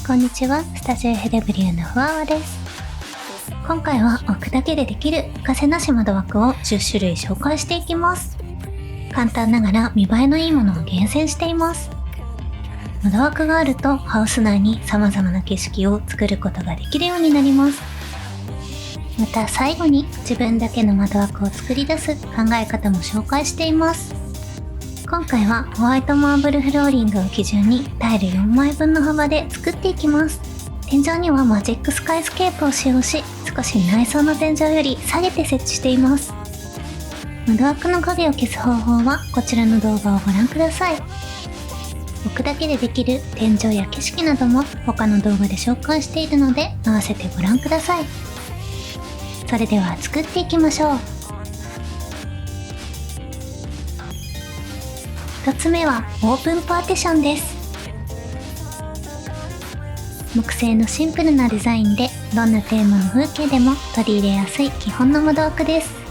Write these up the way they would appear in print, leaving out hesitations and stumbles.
こんにちは、スタジオヘレブリアのふわわです。今回は置くだけでできる欠かせなし窓枠を10種類紹介していきます。簡単ながら見栄えのいいものを厳選しています。窓枠があるとハウス内に様々な景色を作ることができるようになります。また最後に自分だけの窓枠を作り出す考え方も紹介しています。今回はホワイトマーブルフローリングを基準にタイル4枚分の幅で作っていきます。天井にはマジックスカイスケープを使用し、少し内装の天井より下げて設置しています。窓枠の影を消す方法はこちらの動画をご覧ください。置くだけでできる天井や景色なども他の動画で紹介しているので合わせてご覧ください。それでは作っていきましょう。1つ目はオープンパーティションです。木製のシンプルなデザインでどんなテーマの風景でも取り入れやすい基本の窓枠です。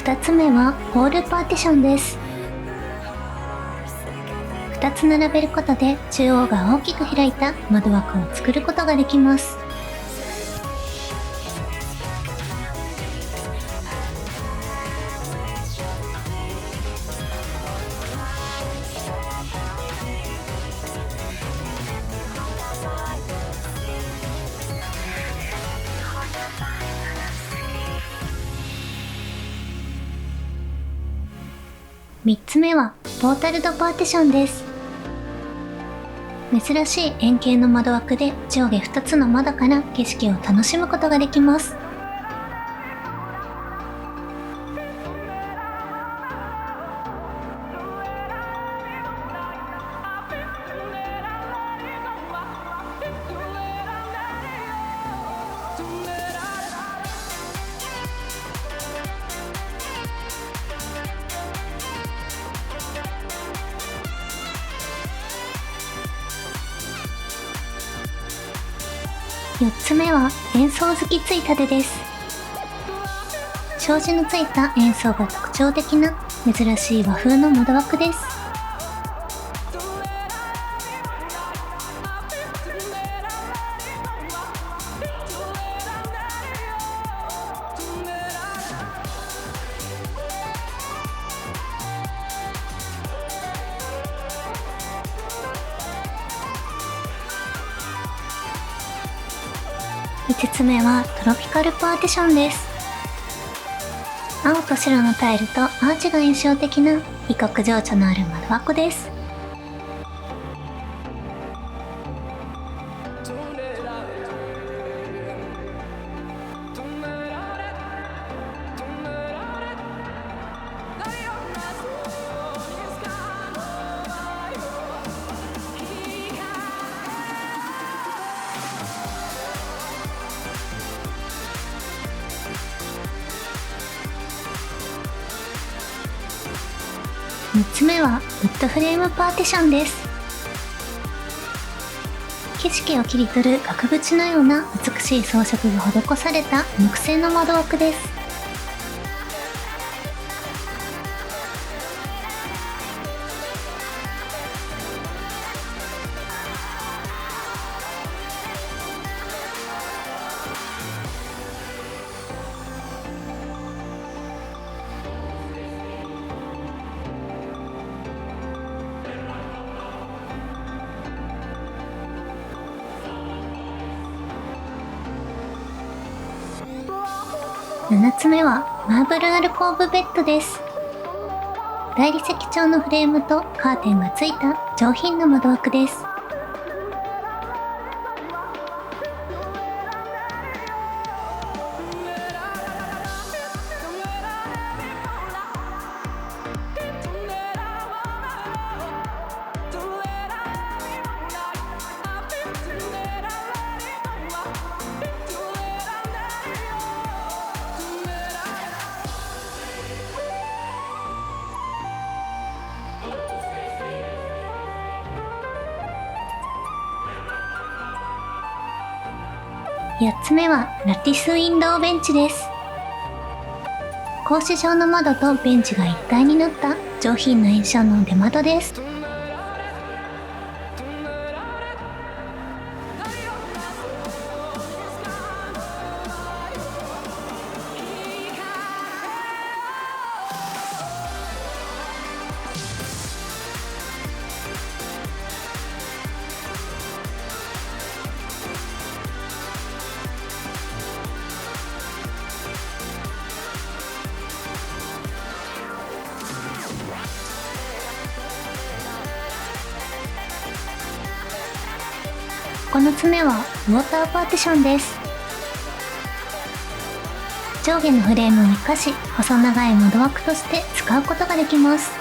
2つ目はホールパーティションです。2つ並べることで中央が大きく開いた窓枠を作ることができます。3つ目はポータルドパーティションです。珍しい円形の窓枠で上下2つの窓から景色を楽しむことができます。4つ目は円層付きついたてです。障子のついた円層が特徴的な珍しい和風の窓枠です。5つ目はトロピカルパーティションです。青と白のタイルとアーチが印象的な異国情緒のある窓枠です。6つ目はウッドフレームパーティションです。景色を切り取る額縁のような美しい装飾が施された木製の窓枠です。7つ目はマーブルアルコーブベッドです。大理石調のフレームとカーテンがついた上品な窓枠です。8つ目はラティスウィンドウベンチです。格子状の窓とベンチが一体になった上品な印象の出窓です。9つ目はウォーターパーティションです。上下のフレームを生かし、細長い窓枠として使うことができます。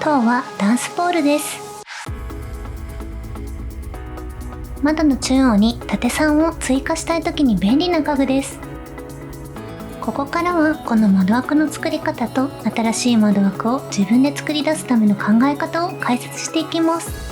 塔はダンスポールです。窓の中央に縦3を追加したいときに便利な家具です。ここからはこの窓枠の作り方と新しい窓枠を自分で作り出すための考え方を解説していきます。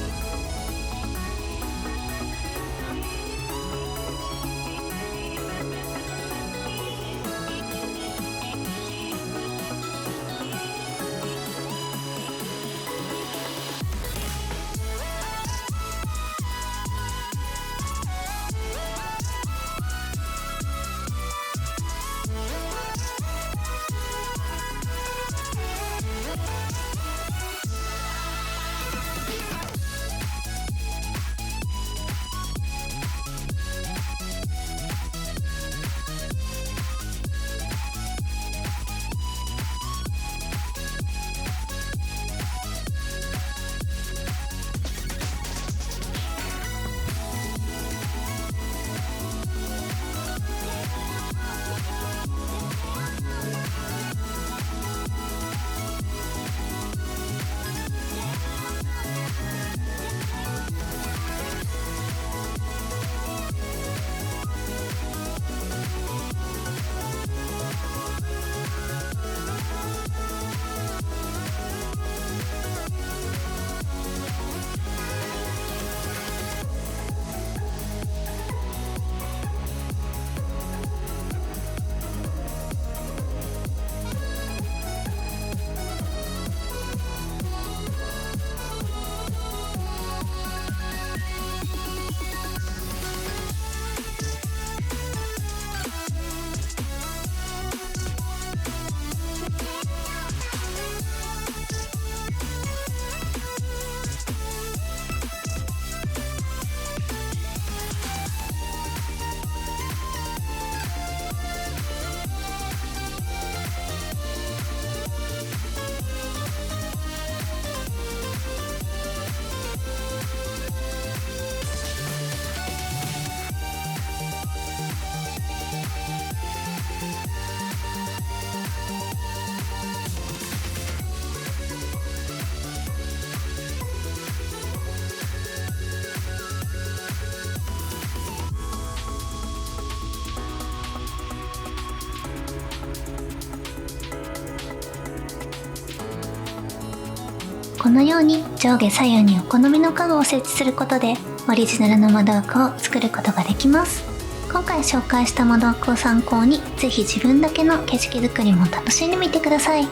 このように上下左右にお好みの家具を設置することでオリジナルの窓枠を作ることができます。今回紹介した窓枠を参考にぜひ自分だけの景色作りも楽しんでみてください。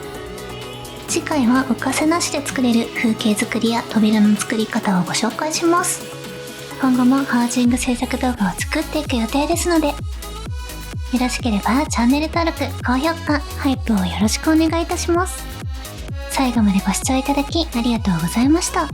次回は浮かせなしで作れる風景作りや扉の作り方をご紹介します。今後もハウジング制作動画を作っていく予定ですので、よろしければチャンネル登録、高評価、ハイプをよろしくお願いいたします。最後までご視聴いただきありがとうございました。